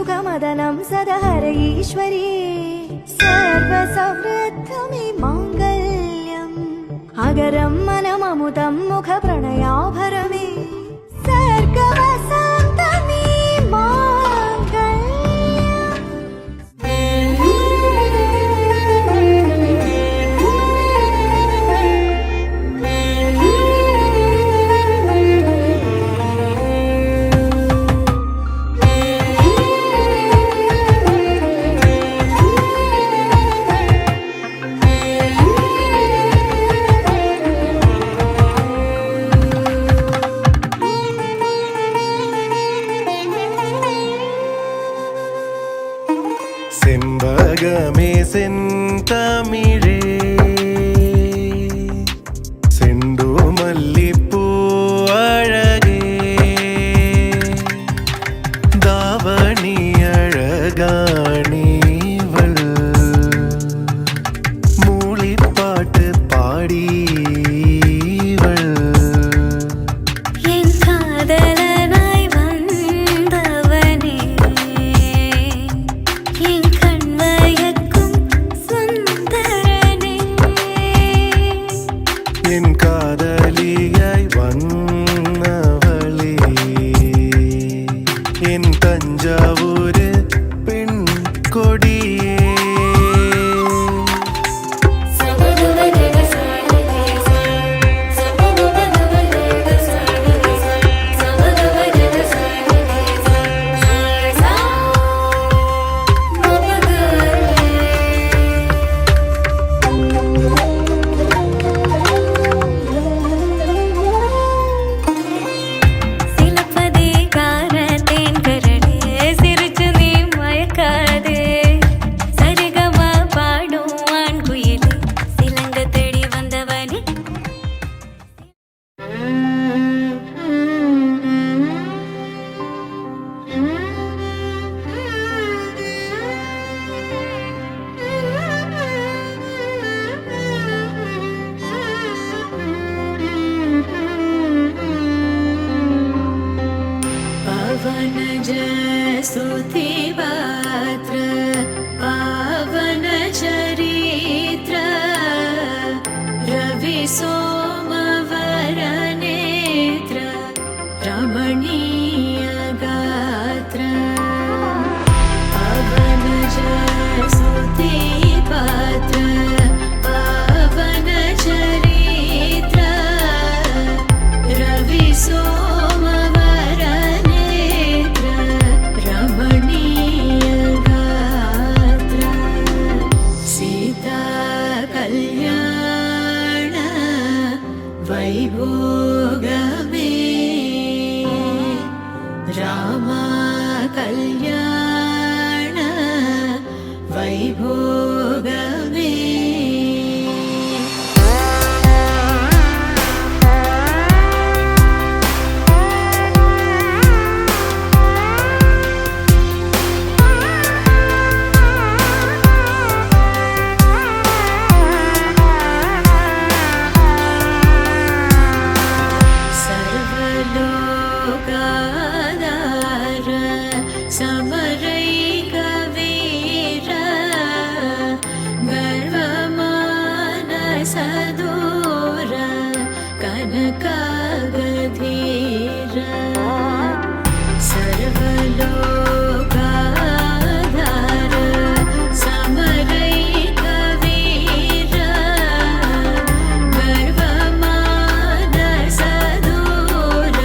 सुखमदनं सदहर ईश्वरी सर्वसवृद्धमे माङ्गल्यम् अगरं मनममुतं मुखप्रणयाभरमे सर्गवसन्तमे செம்பகமே செந்தமிழே செண்டு மல்லிப்பூ அழகே தாவணி அழகானீவள் மூளிப்பாட்டு பாடி என் காதலியாய் வந்தவளே என் தஞ்சாவூர் பெண் கொடியே स्तुति पात्र पावन चरित्र रवि सोमवर नेत्र रमणीय गात्र पावन स्तुति पात्र पावन चरित्र रवि सोमवर रमणीय गात्र सीता कल्याण वैभोगमे रामा कल्याण वैभोगमे सदूर कनकागधीर सर्वलोकाधार समरैकवीर गर्वमान सदूर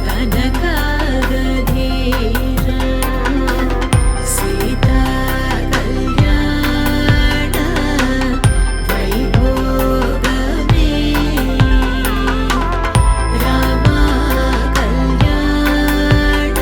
कनकागधीर सीता कल्याण वैभोगमे रामा कल्याण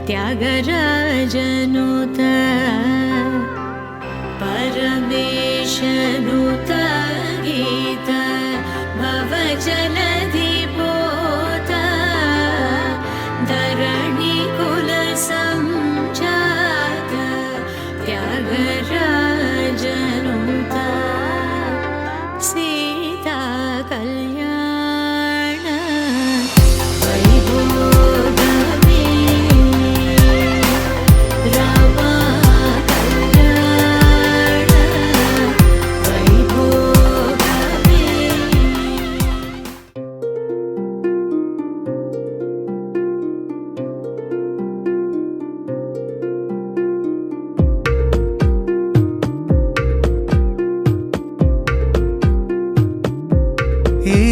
त्यागराजनुत परमेशनुत गीत भवजलधिपोत धरणिकुलसञ्जात त्यागराजनुत सीता कल्याण वैभोगमे रामा कल्याण वैभोगमे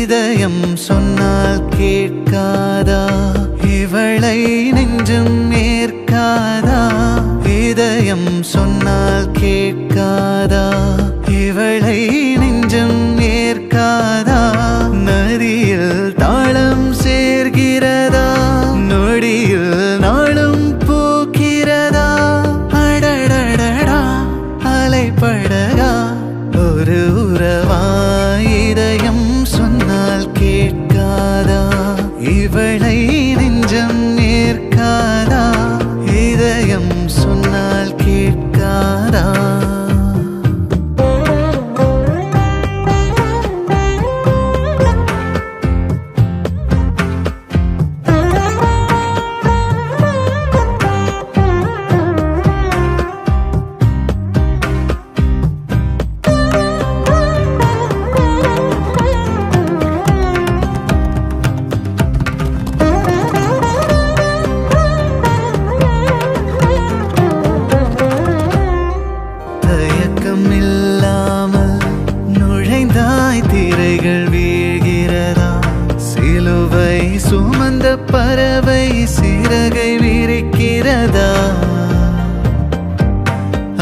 இதயம் சொன்னால் கேட்காதா, இவளை நெஞ்சும் ஏற்காதா. இதயம் சொன்னால் கேட்காதா, இவளை நெஞ்சும் ஏற்காதா. நதியில் தாளம் சேர்கிறதா, நொடியில் நாளும் பூக்கிறதா. அடடடடா அலைப்படகா ஒரு உறவா, இதயம் சொன்னால் கேட்காதா, இவளை நெஞ்சம் ஏற்காதா. இதயம் சொன்னால் கேட்காதா. தயக்கம் இல்லாமல் நுழைந்தாய், திரைகள் வீழ்கிறதா. சிலுவை சுமந்த பறவை சிறகை விரிக்கிறதா.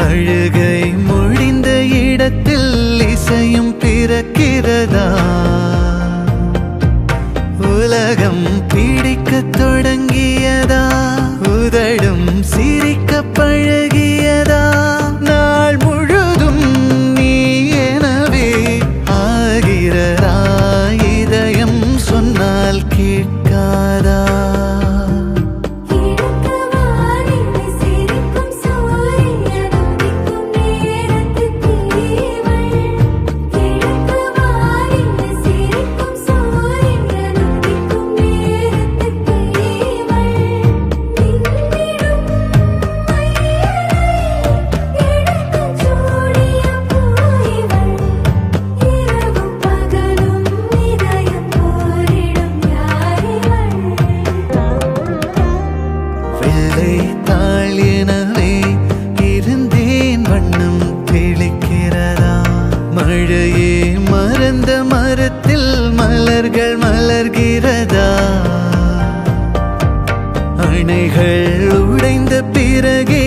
அழுகை முடிந்த இடத்தில் இசையும் பிறக்கிறதா. உலகம் பிடிக்கத் தொடங்கியதா, உதடும் சிரிக்க பழகியதா. நாள் முழுதும் நீ எனவே ஆகிறதா, இதயம் சொன்னால் கேட்காதா. வெள்ளை தாள் எனவே இருந்தேன், வண்ணம் தெளிக்கிறதா. மழையே மறந்த மரத்தில் மலர்கள் மலர்கிறதா. அணைகள் உடைந்த பிறகே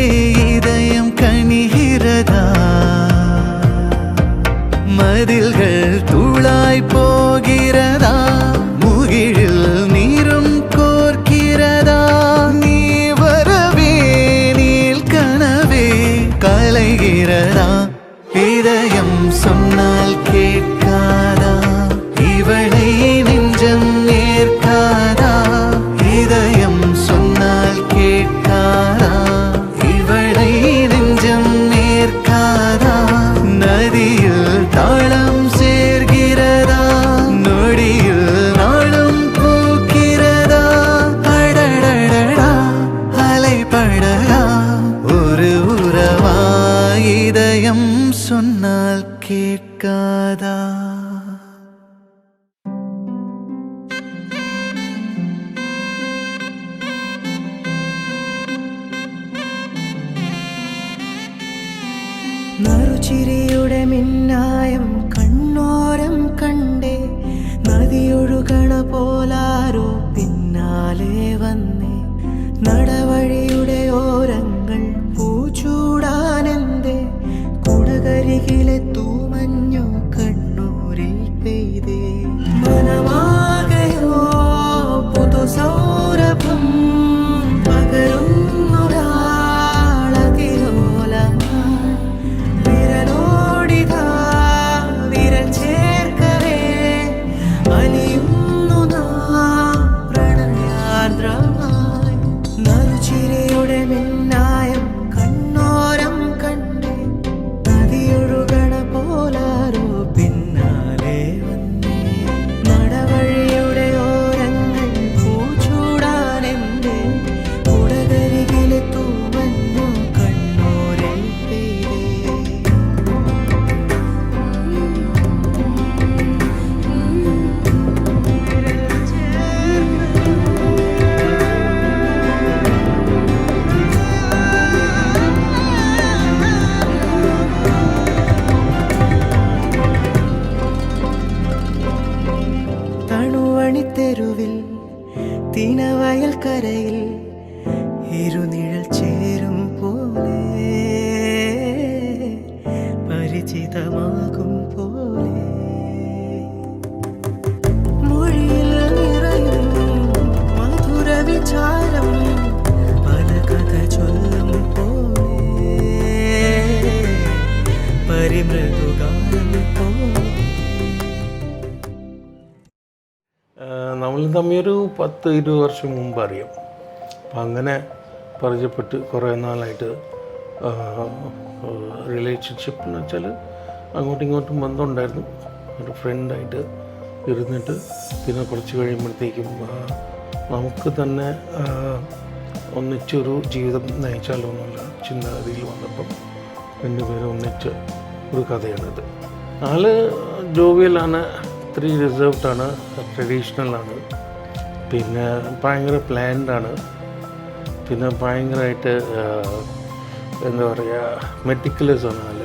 இதயம் கனிகிறதா. மதில்கள் தூளாய் போகிறதா, முகிழில் நீரும் கோர்க்கிறதா. நீ வரவே நீல் கனவே கலைகிறதா. இதயம் சொன்னால் கேட்காதா, இவளை நெஞ்சம் ஏற்காதா. இதயம் சொன்னால் கேட்காதா, இவளை நெஞ்சம் ஏற்காதா. நதியில் தாளம் சேர்கிறதா, நொடியில் நாளும் பூக்கிறதா. அடடடடா அலைப்படகா ஒரு உறவா, இதயம் சொன்னால் கேட்காதா. നറുചിരിയുടെ മിന്നായം കണ്ണോരം കണ്ടേ, നദിയൊഴുകണ പോലാരോ പിന്നാലെ വന്നേ. നടവഴിയുടെ ഓരങ്ങൾ പൂച്ചൂടാനെന്തേ, കുടകരികിലെ തൂമഞ്ഞു കണ്ണൂരിൽ പെയ്തേ. മനമാകയോ പുതുസൗരഭം പകരും നിഴൽ ചേരും പോലെ പരിചിതമാകും പോലെ മൊഴിയിൽ നിറയും മധുര വിചാരം പല കഥ ചൊല്ലും പോലെ പരിമൃദുഗാനം പോലെ. നമ്മൾ തമ്മിലൊരു 10-20 വർഷം മുമ്പ് അറിയാം. അപ്പം അങ്ങനെ പരിചയപ്പെട്ട് കുറേ നാളായിട്ട് റിലേഷൻഷിപ്പ് എന്ന് വെച്ചാൽ അങ്ങോട്ടും ഇങ്ങോട്ടും ബന്ധമുണ്ടായിരുന്നു. ഒരു ഫ്രണ്ടായിട്ട് ഇരുന്നിട്ട് പിന്നെ കുറച്ച് കഴിയുമ്പോഴത്തേക്കും നമുക്ക് തന്നെ ഒന്നിച്ചൊരു ജീവിതം നയിച്ചാലോ എന്നുള്ള ചിന്താഗതിയിൽ വന്നപ്പം രണ്ടുപേരും ഒന്നിച്ച് ഒരു കഥയാണിത്. ആള് ജോവിയലാണ്, ഇത്തിരി റിസർവ്ഡാണ്, ട്രഡീഷണലാണ്, പിന്നെ ഭയങ്കര പ്ലാൻഡാണ്, പിന്നെ ഭയങ്കരമായിട്ട് എന്താ പറയുക മെറ്റിക്കുലസ് ആണ് ആൾ.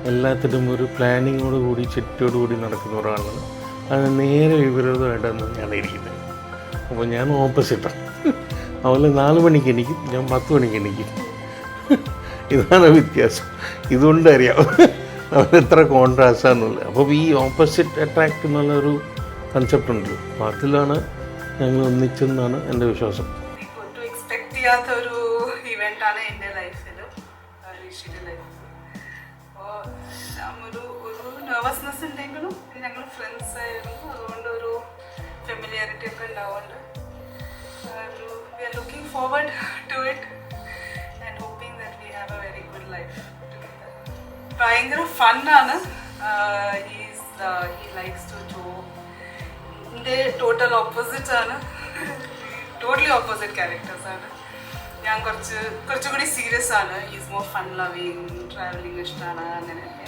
എല്ലാത്തിനും ഒരു പ്ലാനിങ്ങോട് കൂടി ചിട്ടയോട് കൂടി നടക്കുന്ന ഒരാളാണ്. അത് നേരെ വിപരീതമായിട്ടാണ് ഞാൻ ഇരിക്കുന്നത്. അപ്പോൾ ഞാൻ ഓപ്പോസിറ്റാണ്. അവൾ 4 മണിക്ക് എണീക്കും, ഞാൻ 10 മണിക്ക് എണീക്കും. ഇതാണ് വ്യത്യാസം. ഇതുകൊണ്ട് അറിയാം അവരെത്ര കോൺട്രാസ്റ്റാണെന്നുള്ളത്. അപ്പോൾ ഈ ഓപ്പോസിറ്റ് അട്രാക്റ്റ് എന്നുള്ളൊരു കൺസെപ്റ്റ് ഉണ്ടല്ലോ, അപ്പോൾ അതിലാണ് ഞങ്ങൾ ഒന്നിച്ചെന്നാണ് എൻ്റെ വിശ്വാസം. ഒട്ടും എക്സ്പെക്ട് ചെയ്യാത്ത ഒരു ഇവൻ്റാണ് എൻ്റെ ലൈഫിൽ, ഋഷിയുടെ ലൈഫിൽ. അപ്പോൾ ഒരു നെർവസ്നെസ് ഉണ്ടെങ്കിലും ഞങ്ങൾ ഫ്രണ്ട്സ് ആയിരുന്നു, അതുകൊണ്ട് ഒരു ഫെമിലിയാരിറ്റി ഒക്കെ ഉണ്ടാവുന്നുണ്ട്. We are looking forward to it and hoping that we have a very good life together. ഭയങ്കര ഫണ്ണാണ്. He likes to joke. എൻ്റെ ടോട്ടൽ ഓപ്പോസിറ്റ് ആണ്, ടോട്ടലി ഓപ്പോസിറ്റ് ക്യാരക്ടേഴ്സാണ്. ഞാൻ കുറച്ചുകൂടി സീരിയസ് ആണ്. Is more fun loving, travelling ഇഷ്ടമാണ്, അങ്ങനെയൊക്കെ.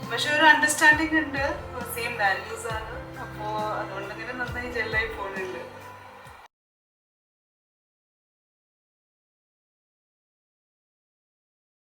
പക്ഷെ ഒരു അണ്ടർസ്റ്റാൻഡിങ് ഉണ്ട്, സെയിം വാല്യൂസ് ആണ്. അപ്പോൾ അതുകൊണ്ടിങ്ങനെ നന്നായി ജെല്ലായി പോകുന്നുണ്ട്.